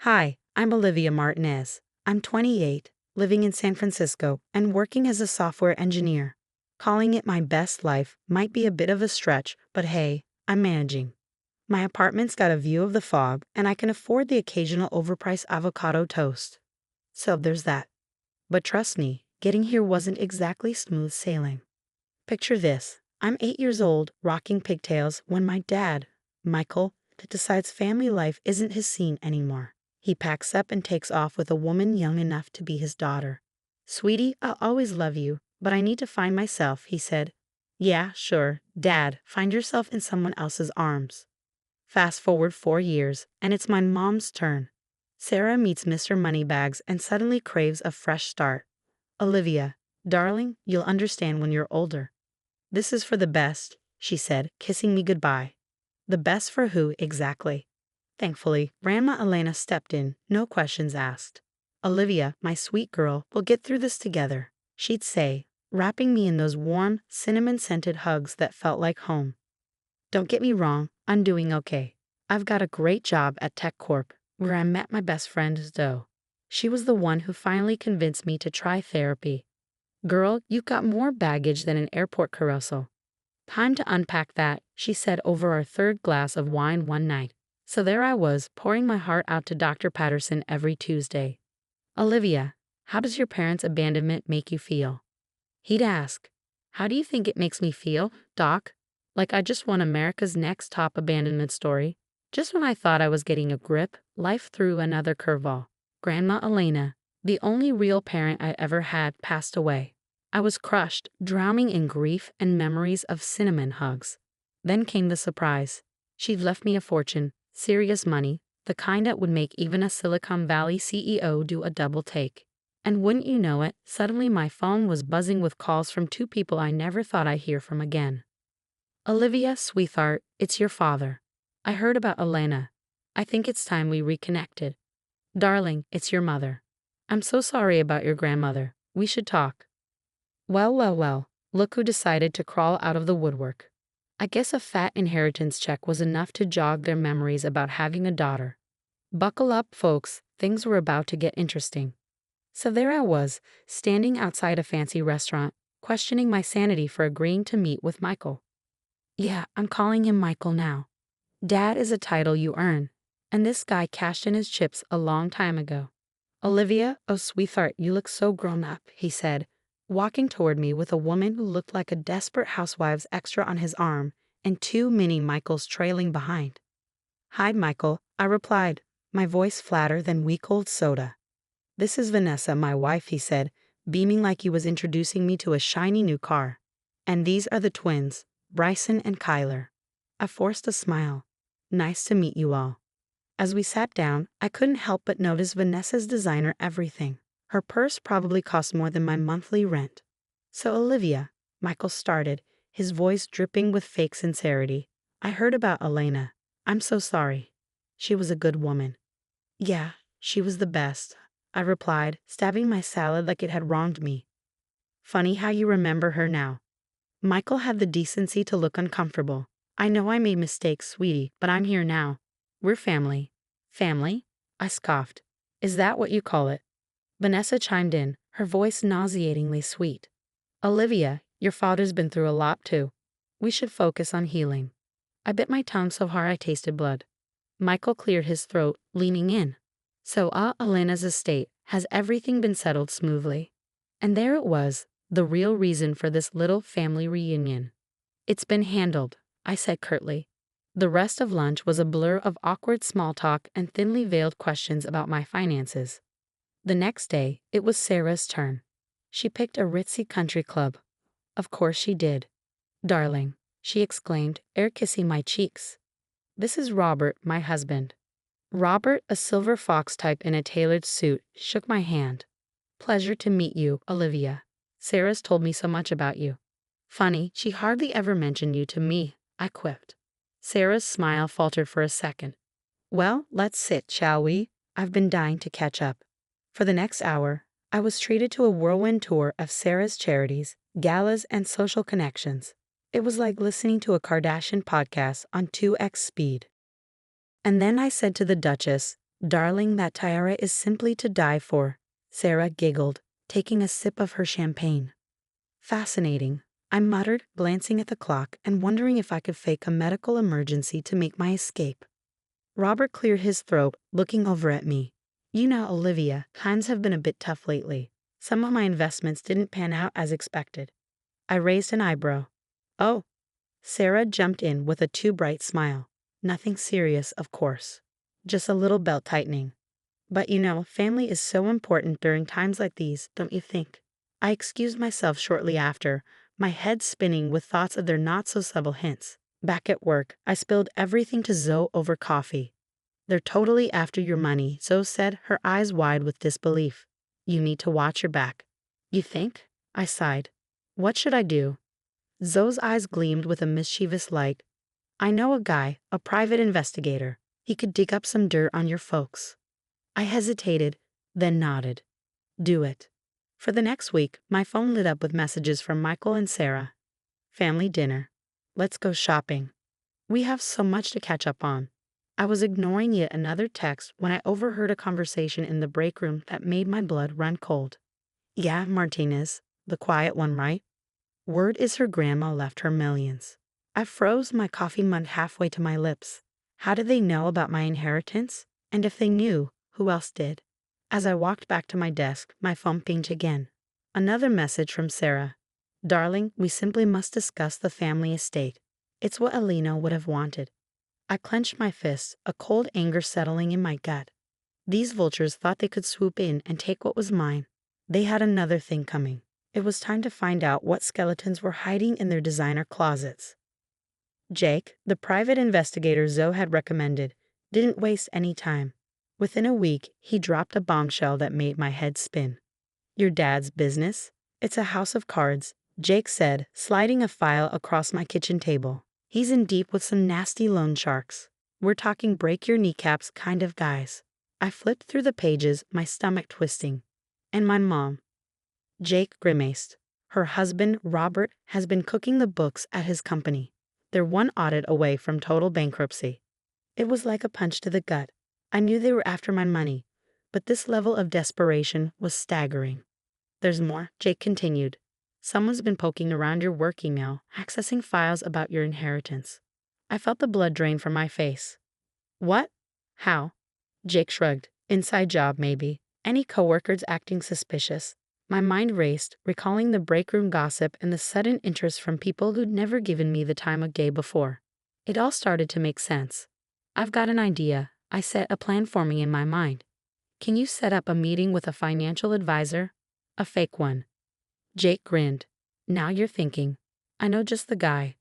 Hi, I'm Olivia Martinez. I'm 28, living in San Francisco, and working as a software engineer. Calling it my best life might be a bit of a stretch, but hey, I'm managing. My apartment's got a view of the fog, and I can afford the occasional overpriced avocado toast. So there's that. But trust me, getting here wasn't exactly smooth sailing. Picture this. I'm 8 years old, rocking pigtails, when my dad, Michael, decides family life isn't his scene anymore. He packs up and takes off with a woman young enough to be his daughter. Sweetie, I'll always love you, but I need to find myself, he said. Yeah, sure, Dad, find yourself in someone else's arms. Fast forward 4 years, and it's my mom's turn. Sarah meets Mr. Moneybags and suddenly craves a fresh start. Olivia, darling, you'll understand when you're older. This is for the best, she said, kissing me goodbye. The best for who, exactly? Thankfully, Grandma Elena stepped in, no questions asked. Olivia, my sweet girl, we'll get through this together, she'd say, wrapping me in those warm, cinnamon-scented hugs that felt like home. Don't get me wrong, I'm doing okay. I've got a great job at TechCorp, where I met my best friend Zoe. She was the one who finally convinced me to try therapy. Girl, you've got more baggage than an airport carousel. Time to unpack that, she said over our third glass of wine one night. So there I was, pouring my heart out to Dr. Patterson every Tuesday. Olivia, how does your parents' abandonment make you feel? He'd ask, how do you think it makes me feel, Doc? Like I just won America's Next Top Abandonment Story. Just when I thought I was getting a grip, life threw another curveball. Grandma Elena, the only real parent I ever had, passed away. I was crushed, drowning in grief and memories of cinnamon hugs. Then came the surprise. She'd left me a fortune, serious money, the kind that would make even a Silicon Valley CEO do a double take. And wouldn't you know it, suddenly my phone was buzzing with calls from two people I never thought I'd hear from again. Olivia, sweetheart, it's your father. I heard about Elena. I think it's time we reconnected. Darling, it's your mother. I'm so sorry about your grandmother. We should talk. Well, look who decided to crawl out of the woodwork. I guess a fat inheritance check was enough to jog their memories about having a daughter. Buckle up, folks, things were about to get interesting. So there I was, standing outside a fancy restaurant, questioning my sanity for agreeing to meet with Michael. Yeah, I'm calling him Michael now. Dad is a title you earn, and this guy cashed in his chips a long time ago. Olivia, oh sweetheart, you look so grown up, he said, walking toward me with a woman who looked like a desperate housewife's extra on his arm and two mini Michaels trailing behind. Hi, Michael, I replied, my voice flatter than week-old soda. This is Vanessa, my wife, he said, beaming like he was introducing me to a shiny new car. And these are the twins, Bryson and Kyler. I forced a smile. Nice to meet you all. As we sat down, I couldn't help but notice Vanessa's designer everything. Her purse probably cost more than my monthly rent. So Olivia, Michael started, his voice dripping with fake sincerity. I heard about Elena. I'm so sorry. She was a good woman. Yeah, she was the best, I replied, stabbing my salad like it had wronged me. Funny how you remember her now. Michael had the decency to look uncomfortable. I know I made mistakes, sweetie, but I'm here now. We're family. Family? I scoffed. Is that what you call it? Vanessa chimed in, her voice nauseatingly sweet. Olivia, your father's been through a lot too. We should focus on healing. I bit my tongue so hard I tasted blood. Michael cleared his throat, leaning in. So Elena's estate, has everything been settled smoothly? And there it was, the real reason for this little family reunion. It's been handled, I said curtly. The rest of lunch was a blur of awkward small talk and thinly veiled questions about my finances. The next day, it was Sarah's turn. She picked a ritzy country club. Of course she did. Darling, she exclaimed, air kissing my cheeks. This is Robert, my husband. Robert, a silver fox type in a tailored suit, shook my hand. Pleasure to meet you, Olivia. Sarah's told me so much about you. Funny, she hardly ever mentioned you to me, I quipped. Sarah's smile faltered for a second. Well, let's sit, shall we? I've been dying to catch up. For the next hour, I was treated to a whirlwind tour of Sarah's charities, galas, and social connections. It was like listening to a Kardashian podcast on 2x speed. And then I said to the Duchess, Darling, that tiara is simply to die for, Sarah giggled, taking a sip of her champagne. Fascinating, I muttered, glancing at the clock and wondering if I could fake a medical emergency to make my escape. Robert cleared his throat, looking over at me. You know, Olivia, times have been a bit tough lately. Some of my investments didn't pan out as expected. I raised an eyebrow. Oh. Sarah jumped in with a too bright smile. Nothing serious, of course. Just a little belt tightening. But you know, family is so important during times like these, don't you think? I excused myself shortly after, my head spinning with thoughts of their not-so-subtle hints. Back at work, I spilled everything to Zoe over coffee. They're totally after your money, Zoe said, her eyes wide with disbelief. You need to watch your back. You think? I sighed. What should I do? Zoe's eyes gleamed with a mischievous light. I know a guy, a private investigator. He could dig up some dirt on your folks. I hesitated, then nodded. Do it. For the next week, my phone lit up with messages from Michael and Sarah. Family dinner. Let's go shopping. We have so much to catch up on. I was ignoring yet another text when I overheard a conversation in the break room that made my blood run cold. Yeah, Martinez, the quiet one, right? Word is her grandma left her millions. I froze, my coffee mud halfway to my lips. How did they know about my inheritance? And if they knew, who else did? As I walked back to my desk, my phone pinged again. Another message from Sarah. Darling, we simply must discuss the family estate. It's what Alina would have wanted. I clenched my fists, a cold anger settling in my gut. These vultures thought they could swoop in and take what was mine. They had another thing coming. It was time to find out what skeletons were hiding in their designer closets. Jake, the private investigator Zoe had recommended, didn't waste any time. Within a week, he dropped a bombshell that made my head spin. Your dad's business? It's a house of cards, Jake said, sliding a file across my kitchen table. He's in deep with some nasty loan sharks. We're talking break your kneecaps kind of guys. I flipped through the pages, my stomach twisting. And my mom. Jake grimaced. Her husband, Robert, has been cooking the books at his company. They're one audit away from total bankruptcy. It was like a punch to the gut. I knew they were after my money, but this level of desperation was staggering. There's more, Jake continued. Someone's been poking around your work email, accessing files about your inheritance. I felt the blood drain from my face. What? How? Jake shrugged. Inside job, maybe. Any coworkers acting suspicious. My mind raced, recalling the break room gossip and the sudden interest from people who'd never given me the time of day before. It all started to make sense. I've got an idea. I set a plan forming in my mind. Can you set up a meeting with a financial advisor? A fake one. Jake grinned. Now you're thinking. I know just the guy.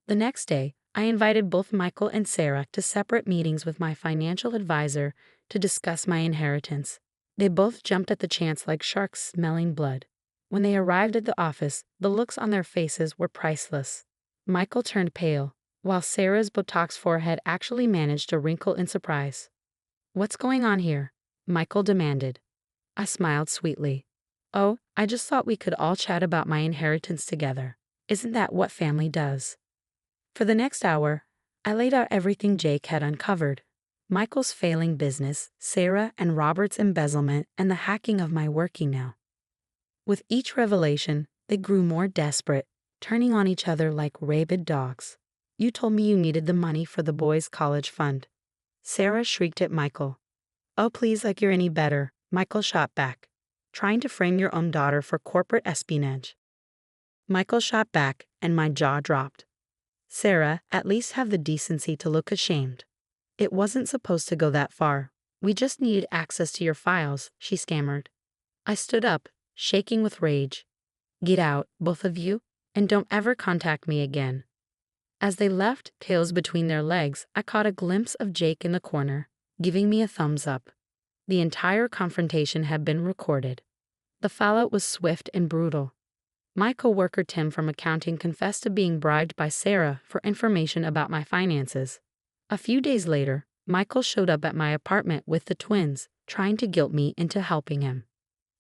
The next day, I invited both Michael and Sarah to separate meetings with my financial advisor to discuss my inheritance. They both jumped at the chance like sharks smelling blood. When they arrived at the office, the looks on their faces were priceless. Michael turned pale, while Sarah's Botox forehead actually managed to wrinkle in surprise. What's going on here? Michael demanded. I smiled sweetly. Oh, I just thought we could all chat about my inheritance together. Isn't that what family does? For the next hour, I laid out everything Jake had uncovered. Michael's failing business, Sarah and Robert's embezzlement, and the hacking of my work email. With each revelation, they grew more desperate, turning on each other like rabid dogs. You told me you needed the money for the boys' college fund. Sarah shrieked at Michael. Oh, please, like you're any better, Michael shot back. Trying to frame your own daughter for corporate espionage. Michael shot back, and my jaw dropped. Sarah, at least have the decency to look ashamed. It wasn't supposed to go that far. We just needed access to your files, she stammered. I stood up, shaking with rage. Get out, both of you, and don't ever contact me again. As they left, tails between their legs, I caught a glimpse of Jake in the corner, giving me a thumbs up. The entire confrontation had been recorded. The fallout was swift and brutal. My coworker Tim from accounting confessed to being bribed by Sarah for information about my finances. A few days later, Michael showed up at my apartment with the twins, trying to guilt me into helping him.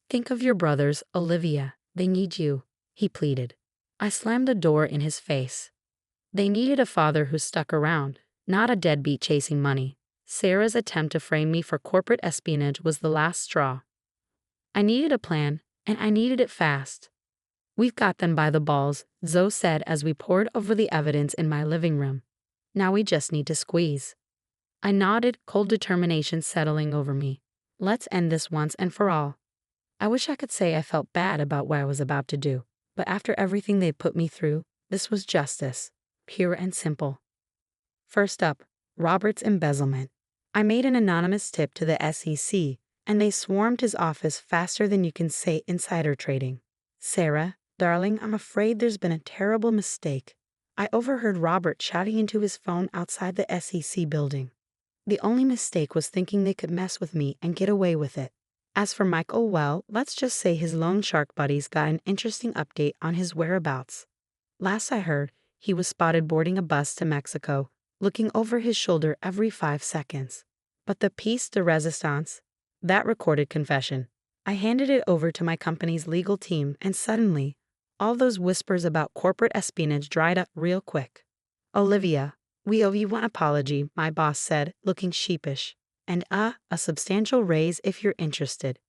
Think of your brothers, Olivia. They need you, he pleaded. I slammed the door in his face. They needed a father who stuck around, not a deadbeat chasing money. Sarah's attempt to frame me for corporate espionage was the last straw. I needed a plan, and I needed it fast. We've got them by the balls, Zoe said as we pored over the evidence in my living room. Now we just need to squeeze. I nodded, cold determination settling over me. Let's end this once and for all. I wish I could say I felt bad about what I was about to do, but after everything they put me through, this was justice, pure and simple. First up, Robert's embezzlement. I made an anonymous tip to the SEC, and they swarmed his office faster than you can say insider trading. Sarah, darling, I'm afraid there's been a terrible mistake. I overheard Robert shouting into his phone outside the SEC building. The only mistake was thinking they could mess with me and get away with it. As for Michael, well, let's just say his loan shark buddies got an interesting update on his whereabouts. Last I heard, he was spotted boarding a bus to Mexico, looking over his shoulder every 5 seconds. But the piece de resistance, that recorded confession, I handed it over to my company's legal team, and suddenly, all those whispers about corporate espionage dried up real quick. Olivia, we owe you one apology, my boss said, looking sheepish. And a substantial raise if you're interested.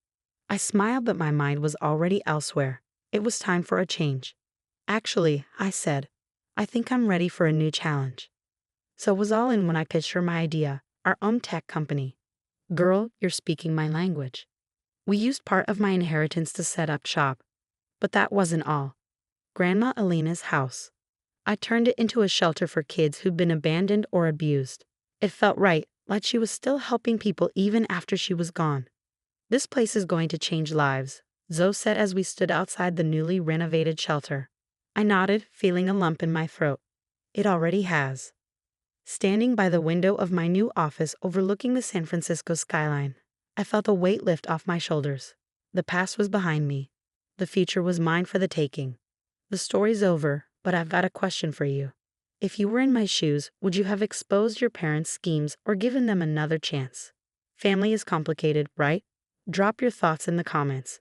I smiled, but my mind was already elsewhere. It was time for a change. Actually, I said, I think I'm ready for a new challenge. So was all in when I pitched her my idea, our own tech company. Girl, you're speaking my language. We used part of my inheritance to set up shop. But that wasn't all. Grandma Alina's house. I turned it into a shelter for kids who'd been abandoned or abused. It felt right, like she was still helping people even after she was gone. This place is going to change lives, Zoe said as we stood outside the newly renovated shelter. I nodded, feeling a lump in my throat. It already has. Standing by the window of my new office overlooking the San Francisco skyline, I felt a weight lift off my shoulders. The past was behind me. The future was mine for the taking. The story's over, but I've got a question for you. If you were in my shoes, would you have exposed your parents' schemes or given them another chance? Family is complicated, right? Drop your thoughts in the comments.